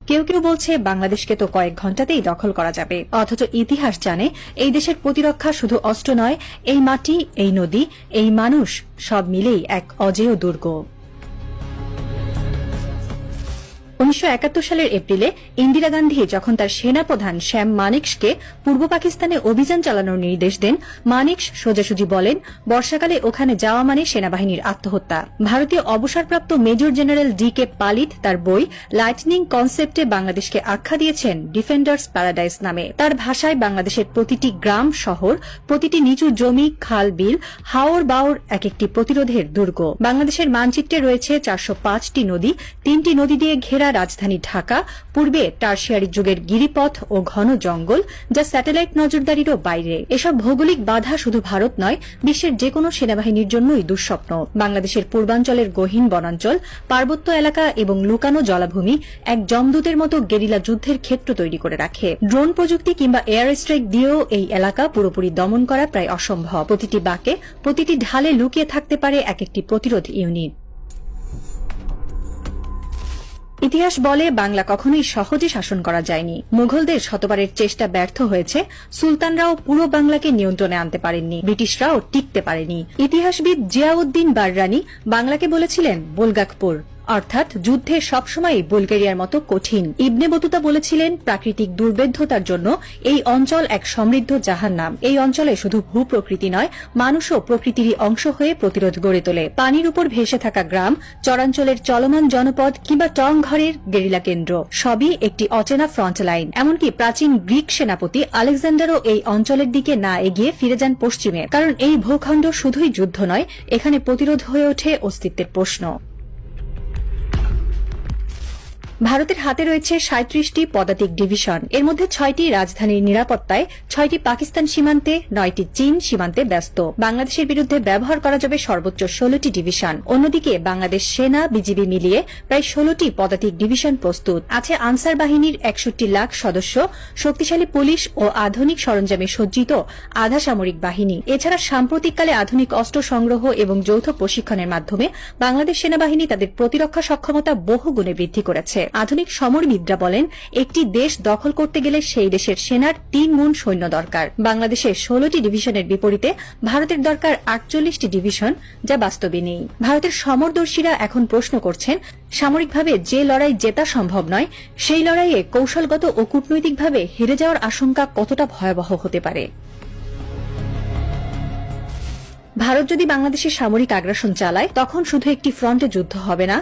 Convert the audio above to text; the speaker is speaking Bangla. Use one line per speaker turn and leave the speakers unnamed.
কেউ কেউ বলছে বাংলাদেশকে তো কয়েক ঘণ্টাতেই দখল করা যাবে, অথচ ইতিহাস জানে এই দেশের প্রতিরক্ষা শুধু অস্ত্র নয়, এই মাটি, এই নদী, এই মানুষ সব মিলেই এক অজেয় দুর্গ। 1971 সালের এপ্রিলে ইন্দিরা গান্ধী যখন তার সেনাপ্রধান শ্যাম মানেকশকে পূর্ব পাকিস্তানে অভিযান চালানোর নির্দেশ দেন, মানেকশ সোজাসুজি বলেন, বর্ষাকালে ওখানে যাওয়া মানে সেনাবাহিনীর আত্মহত্যা। ভারতীয় অবসরপ্রাপ্ত মেজর জেনারেল ডি.কে পালিত তার বই লাইটনিং কনসেপ্টে বাংলাদেশকে আখ্যা দিয়েছেন ডিফেন্ডার্স প্যারাডাইস নামে। তার ভাষায় বাংলাদেশের প্রতিটি গ্রাম শহর, প্রতিটি নিচু জমি, খাল, বিল, হাওর বাওর এক একটি প্রতিরোধের দুর্গ। বাংলাদেশের মানচিত্রে রয়েছে 405টি নদী, 3টি নদী দিয়ে ঘেরা রাজধানী ঢাকা, পূর্বে টারশিয়ারি যুগের গিরিপথ ও ঘন জঙ্গল, যা স্যাটেলাইট নজরদারিরও বাইরে। এসব ভৌগোলিক বাধা শুধু ভারত নয়, বিশ্বের যেকোনো সেনাবাহিনীর জন্যই দুঃস্বপ্ন। বাংলাদেশের পূর্বাঞ্চলের গহীন বনাঞ্চল, পার্বত্য এলাকা এবং লুকানো জলাভূমি এক যমদূতের মতো গেরিলা যুদ্ধের ক্ষেত্র তৈরি করে রাখে। ড্রোন প্রযুক্তি কিংবা এয়ার স্ট্রাইক দিয়েও এই এলাকা পুরোপুরি দমন করা প্রায় অসম্ভব। প্রতিটি বাঁকে, প্রতিটি ঢালে লুকিয়ে থাকতে পারে এক একটি প্রতিরোধ ইউনিট। ইতিহাস বলে বাংলা কখনোই সহজে শাসন করা যায়নি। মুঘলদের শতবারের চেষ্টা ব্যর্থ হয়েছে, সুলতানরাও পুরো বাংলাকে নিয়ন্ত্রণে আনতে পারেননি, ব্রিটিশরাও টিকতে পারেনি। ইতিহাসবিদ জিয়াউদ্দিন বাররানি বাংলাকে বলেছিলেন বোলগাকপুর, অর্থাৎ যুদ্ধে সবসময় বুলগেরিয়ার মতো কঠিন। ইবনে বতুতা বলেছিলেন প্রাকৃতিক দুর্বেদ্যতার জন্য এই অঞ্চল এক সমৃদ্ধ জাহান্নাম। এই অঞ্চলে শুধু ভূপ্রকৃতি নয়, মানুষও প্রকৃতিরই অংশ হয়ে প্রতিরোধ গড়ে তোলে। পানির উপর ভেসে থাকা গ্রাম, চরাঞ্চলের চলমান জনপদ কিংবা টং ঘরের গেরিলা কেন্দ্র, সবই একটি অচেনা ফ্রন্ট লাইন। এমনকি প্রাচীন গ্রিক সেনাপতি আলেকজান্ডারও এই অঞ্চলের দিকে না এগিয়ে ফিরে যান পশ্চিমে, কারণ এই ভূখণ্ড শুধুই যুদ্ধ নয়, এখানে প্রতিরোধ হয়ে ওঠে অস্তিত্বের প্রশ্ন। ভারতের হাতে রয়েছে 37টি পদাতিক ডিভিশন। এর মধ্যে 6টি রাজধানীর নিরাপত্তায়, 6টি পাকিস্তান সীমান্তে, 9টি চীন সীমান্তে ব্যস্ত। বাংলাদেশের বিরুদ্ধে ব্যবহার করা যাবে সর্বোচ্চ 16টি ডিভিশন। অন্যদিকে বাংলাদেশ সেনা, বিজিবি মিলিয়ে প্রায় 16টি পদাতিক ডিভিশন প্রস্তুত আছে। আনসার বাহিনীর 61 লাখ সদস্য, শক্তিশালী পুলিশ ও আধুনিক সরঞ্জামে সজ্জিত আধা সামরিক বাহিনী। এছাড়া সাম্প্রতিককালে আধুনিক অস্ত্র সংগ্রহ এবং যৌথ প্রশিক্ষণের মাধ্যমে বাংলাদেশ সেনাবাহিনী তাদের প্রতিরক্ষা সক্ষমতা বহুগুণে বৃদ্ধি করেছে। আধুনিক সমরবিদরা বলেন, একটি দেশ দখল করতে গেলে সেই দেশের সেনার 3 গুণ সৈন্য দরকার। বাংলাদেশের 16টি ডিভিশনের বিপরীতে ভারতের দরকার 48টি ডিভিশন, যা বাস্তবে নেই। ভারতের সমরদর্শীরা এখন প্রশ্ন করছেন, সামরিকভাবে যে লড়াই জেতা সম্ভব নয়, সেই লড়াইয়ে কৌশলগত ও কূটনৈতিকভাবে হেরে যাওয়ার আশঙ্কা কতটা ভয়াবহ হতে পারে। ভারত যদি বাংলাদেশে সামরিক আগ্রাসন চালায়, তখন শুধু একটি ফ্রন্টে যুদ্ধ হবে না,